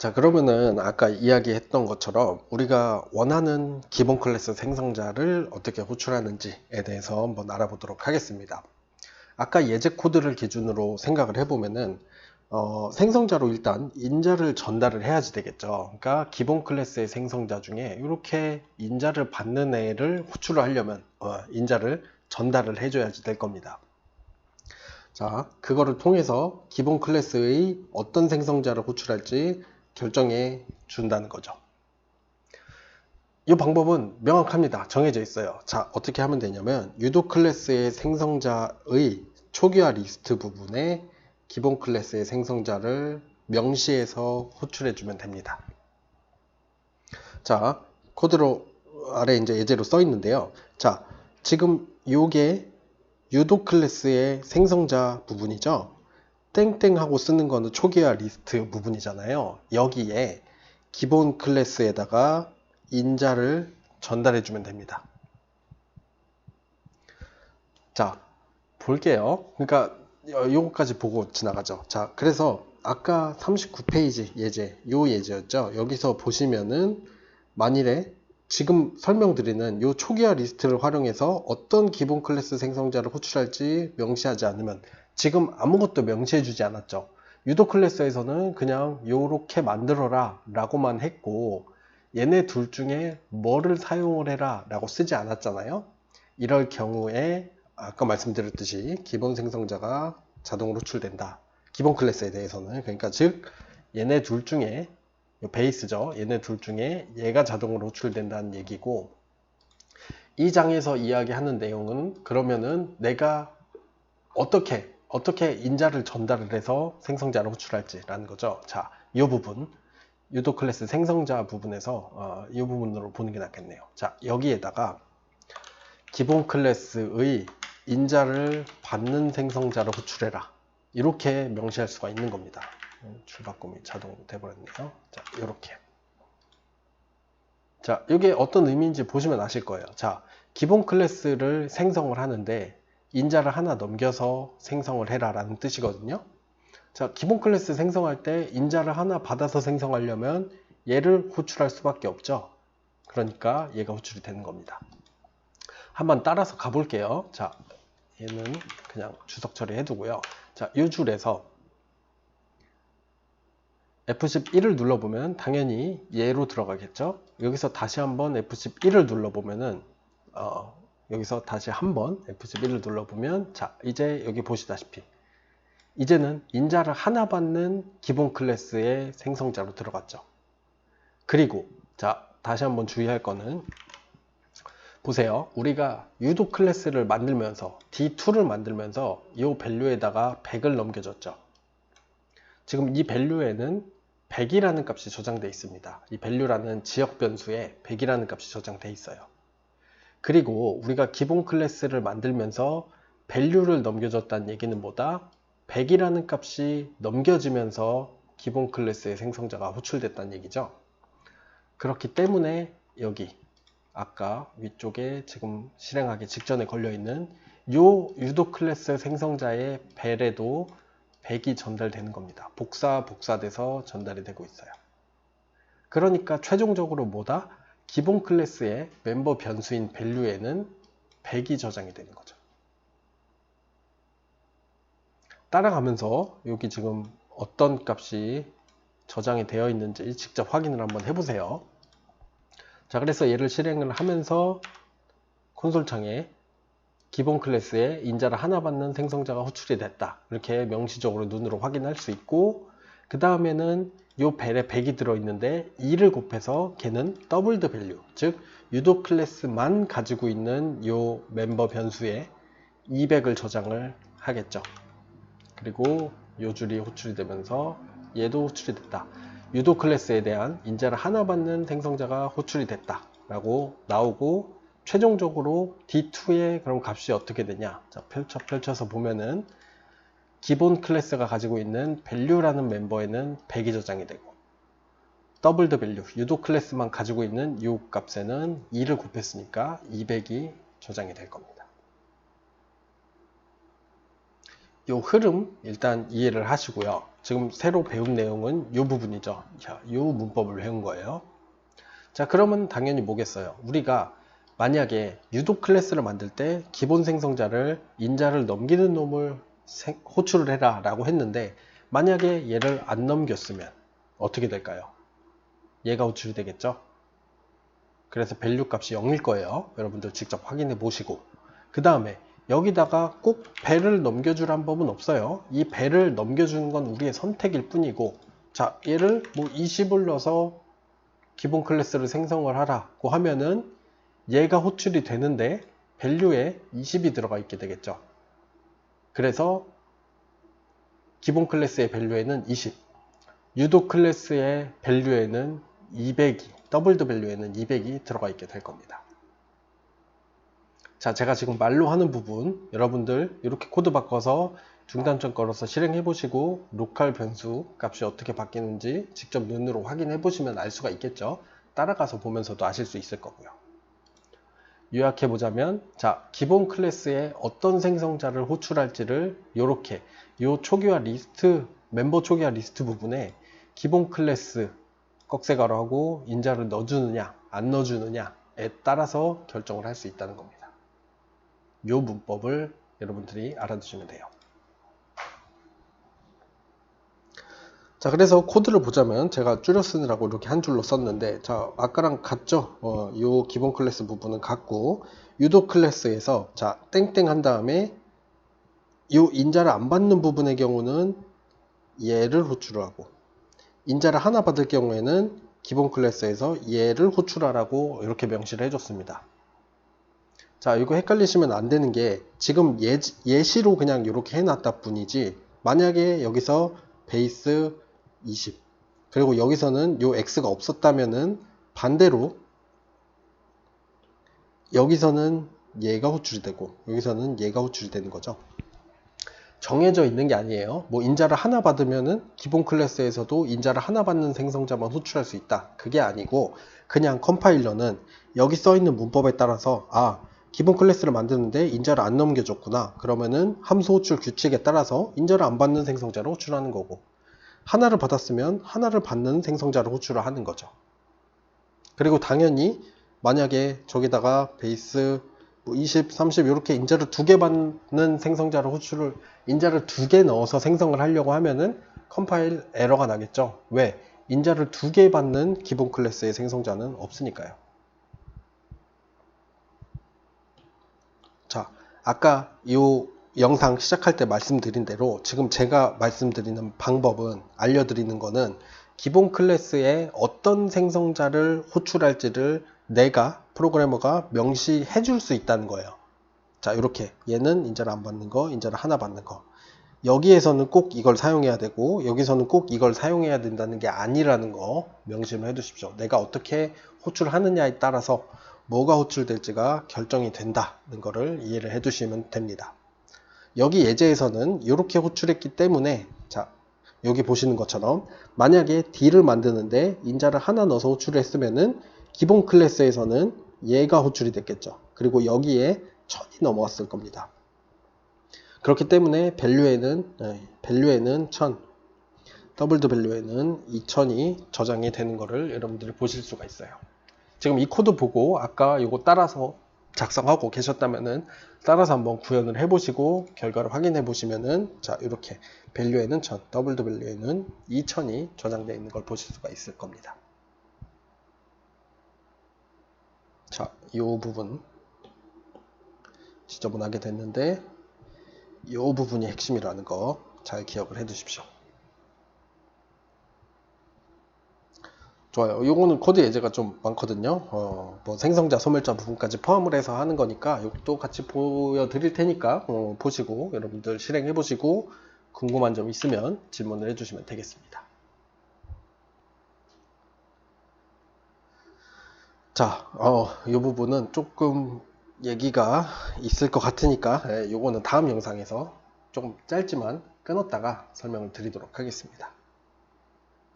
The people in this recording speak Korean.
자, 그러면은 아까 이야기했던 것처럼 우리가 원하는 기본 클래스 생성자를 어떻게 호출하는지에 대해서 한번 알아보도록 하겠습니다. 아까 예제 코드를 기준으로 생각을 해보면은 생성자로 일단 인자를 전달을 해야지 되겠죠. 그러니까 기본 클래스의 생성자 중에 이렇게 인자를 받는 애를 호출을 하려면 인자를 전달을 해줘야지 될 겁니다. 자, 그거를 통해서 기본 클래스의 어떤 생성자를 호출할지 결정해 준다는 거죠. 이 방법은 명확합니다. 정해져 있어요. 자, 어떻게 하면 되냐면 유도 클래스의 생성자의 초기화 리스트 부분에 기본 클래스의 생성자를 명시해서 호출해 주면 됩니다. 자, 코드로 아래 이제 예제로 써 있는데요. 자, 지금 요게 유도 클래스의 생성자 부분이죠. 땡땡하고 쓰는 거는 초기화 리스트 부분이잖아요. 여기에 기본 클래스에다가 인자를 전달해 주면 됩니다. 자, 볼게요. 그러니까 요거까지 보고 지나가죠. 자, 그래서 아까 39페이지 예제, 요 예제였죠. 여기서 보시면은 만일에 지금 설명드리는 요 초기화 리스트를 활용해서 어떤 기본 클래스 생성자를 호출할지 명시하지 않으면 지금 아무것도 명시해 주지 않았죠. 유도 클래스에서는 그냥 요렇게 만들어라 라고만 했고 얘네 둘 중에 뭐를 사용을 해라 라고 쓰지 않았잖아요. 이럴 경우에 아까 말씀드렸듯이 기본 생성자가 자동으로 호출된다. 기본 클래스에 대해서는 그러니까 즉 얘네 둘 중에 베이스죠. 얘네 둘 중에 얘가 자동으로 호출된다는 얘기고 이 장에서 이야기하는 내용은 그러면은 내가 어떻게 인자를 전달을 해서 생성자를 호출할지라는 거죠. 자, 이 부분 유도 클래스 생성자 부분에서 이 부분으로 보는 게 낫겠네요. 자, 여기에다가 기본 클래스의 인자를 받는 생성자를 호출해라. 이렇게 명시할 수가 있는 겁니다. 줄바꿈이 자동으로 돼버렸네요. 자, 이렇게. 자, 이게 어떤 의미인지 보시면 아실 거예요. 자, 기본 클래스를 생성을 하는데 인자를 하나 넘겨서 생성을 해라 라는 뜻이거든요. 자, 기본 클래스 생성할 때 인자를 하나 받아서 생성하려면 얘를 호출할 수밖에 없죠. 그러니까 얘가 호출이 되는 겁니다. 한번 따라서 가볼게요. 자, 얘는 그냥 주석 처리해 두고요. 자, 이 줄에서 F11을 눌러보면 당연히 얘로 들어가겠죠. 여기서 다시 한번 F11을 눌러보면은 여기서 다시 한번 F11을 눌러보면 자, 이제 여기 보시다시피 이제는 인자를 하나 받는 기본 클래스의 생성자로 들어갔죠. 그리고 자, 다시 한번 주의할 거는 보세요. 우리가 유도 클래스를 만들면서 D2를 만들면서 이 밸류에다가 100을 넘겨줬죠. 지금 이 밸류에는 100이라는 값이 저장되어 있습니다. 이 밸류라는 지역 변수에 100이라는 값이 저장되어 있어요. 그리고 우리가 기본 클래스를 만들면서 밸류를 넘겨줬다는 얘기는 뭐다? 100이라는 값이 넘겨지면서 기본 클래스의 생성자가 호출됐다는 얘기죠. 그렇기 때문에 여기 아까 위쪽에 지금 실행하기 직전에 걸려있는 요 유도 클래스 생성자의 벨에도 100이 전달되는 겁니다. 복사돼서 전달이 되고 있어요. 그러니까 최종적으로 뭐다? 기본 클래스의 멤버 변수인 value에는 100이 저장이 되는 거죠. 따라가면서 여기 지금 어떤 값이 저장이 되어 있는지 직접 확인을 한번 해보세요. 자, 그래서 얘를 실행을 하면서 콘솔 창에 기본 클래스에 인자를 하나 받는 생성자가 호출이 됐다. 이렇게 명시적으로 눈으로 확인할 수 있고 그 다음에는 요 벨에 100이 들어있는데 2를 곱해서 걔는 더블드 밸류, 즉 유도 클래스만 가지고 있는 요 멤버 변수에 200을 저장을 하겠죠. 그리고 요 줄이 호출이 되면서 얘도 호출이 됐다. 유도 클래스에 대한 인자를 하나 받는 생성자가 호출이 됐다 라고 나오고 최종적으로 D2의 그럼 값이 어떻게 되냐. 자, 펼쳐서 보면은 기본 클래스가 가지고 있는 value라는 멤버에는 100이 저장이 되고 더블드 밸류, 유도 클래스만 가지고 있는 이 값에는 2를 곱했으니까 200이 저장이 될 겁니다. 이 흐름 일단 이해를 하시고요. 지금 새로 배운 내용은 이 부분이죠. 자, 이 문법을 배운 거예요. 자, 그러면 당연히 뭐겠어요? 우리가 만약에 유도 클래스를 만들 때 기본 생성자를 인자를 넘기는 놈을 호출을 해라 라고 했는데, 만약에 얘를 안 넘겼으면 어떻게 될까요? 얘가 호출이 되겠죠? 그래서 밸류 값이 0일 거예요. 여러분들 직접 확인해 보시고, 그 다음에 여기다가 꼭 배를 넘겨주란 법은 없어요. 이 배를 넘겨주는 건 우리의 선택일 뿐이고, 자, 얘를 뭐 20을 넣어서 기본 클래스를 생성을 하라고 하면은 얘가 호출이 되는데 밸류에 20이 들어가 있게 되겠죠. 그래서 기본 클래스의 밸류에는 20, 유도 클래스의 밸류에는 200이, 더블드 밸류에는 200이 들어가 있게 될 겁니다. 자, 제가 지금 말로 하는 부분 여러분들 이렇게 코드 바꿔서 중단점 걸어서 실행해 보시고 로컬 변수 값이 어떻게 바뀌는지 직접 눈으로 확인해 보시면 알 수가 있겠죠. 따라가서 보면서도 아실 수 있을 거고요. 요약해 보자면, 자, 기본 클래스에 어떤 생성자를 호출할지를 이렇게 요 초기화 리스트, 멤버 초기화 리스트 부분에 기본 클래스 꺽쇠가로하고 인자를 넣어주느냐 안 넣어주느냐에 따라서 결정을 할 수 있다는 겁니다. 요 문법을 여러분들이 알아두시면 돼요. 자, 그래서 코드를 보자면 제가 줄여 쓰느라고 이렇게 한 줄로 썼는데, 자, 아까랑 같죠? 요 기본 클래스 부분은 같고, 유도 클래스에서 자, 땡땡 한 다음에 요 인자를 안 받는 부분의 경우는 얘를 호출을 하고, 인자를 하나 받을 경우에는 기본 클래스에서 얘를 호출하라고 이렇게 명시를 해줬습니다. 자, 이거 헷갈리시면 안 되는 게, 지금 예시로 그냥 이렇게 해놨다 뿐이지, 만약에 여기서 베이스 20, 그리고 여기서는 요 x가 없었다면은 반대로 여기서는 얘가 호출이 되고 여기서는 얘가 호출이 되는 거죠. 정해져 있는 게 아니에요. 뭐 인자를 하나 받으면은 기본 클래스에서도 인자를 하나 받는 생성자만 호출할 수 있다, 그게 아니고, 그냥 컴파일러는 여기 써 있는 문법에 따라서 기본 클래스를 만드는데 인자를 안 넘겨줬구나, 그러면은 함수 호출 규칙에 따라서 인자를 안 받는 생성자를 호출하는 거고, 하나를 받았으면 하나를 받는 생성자를 호출을 하는 거죠. 그리고 당연히 만약에 저기다가 베이스 20, 30 이렇게 인자를 2개 받는 생성자를 호출을, 인자를 2개 넣어서 생성을 하려고 하면은 컴파일 에러가 나겠죠. 왜? 인자를 2개 받는 기본 클래스의 생성자는 없으니까요. 자, 아까 이 영상 시작할 때 말씀드린 대로 지금 제가 말씀드리는 방법은, 알려드리는 거는 기본 클래스에 어떤 생성자를 호출할지를 내가, 프로그래머가 명시해 줄 수 있다는 거예요. 자, 이렇게 얘는 인자를 안 받는 거, 인자를 하나 받는 거, 여기에서는 꼭 이걸 사용해야 되고 여기서는 꼭 이걸 사용해야 된다는 게 아니라는 거 명심을 해 두십시오. 내가 어떻게 호출하느냐에 따라서 뭐가 호출될지가 결정이 된다는 거를 이해를 해 두시면 됩니다. 여기 예제에서는 이렇게 호출했기 때문에, 자, 여기 보시는 것처럼 만약에 D를 만드는데 인자를 하나 넣어서 호출을 했으면은 기본 클래스에서는 얘가 호출이 됐겠죠. 그리고 여기에 1000이 넘어왔을 겁니다. 그렇기 때문에 밸류에는 1000, 더블드 밸류에는 2000이 저장이 되는 거를 여러분들이 보실 수가 있어요. 지금 이 코드 보고 아까 이거 따라서 작성하고 계셨다면은 따라서 한번 구현을 해보시고 결과를 확인해 보시면은, 자, 이렇게 밸류에는 1000, 더블드 밸류에는 2000이 저장되어 있는 걸 보실 수가 있을 겁니다. 자, 이 부분 지저분하게 됐는데 이 부분이 핵심이라는 거 잘 기억을 해 두십시오. 좋아요. 요거는 코드 예제가 좀 많거든요. 뭐 생성자, 소멸자 부분까지 포함을 해서 하는 거니까 이것도 같이 보여드릴 테니까 보시고 여러분들 실행해 보시고 궁금한 점 있으면 질문을 해주시면 되겠습니다. 자, 이 부분은 조금 얘기가 있을 것 같으니까 요거는 다음 영상에서 조금 짧지만 끊었다가 설명을 드리도록 하겠습니다.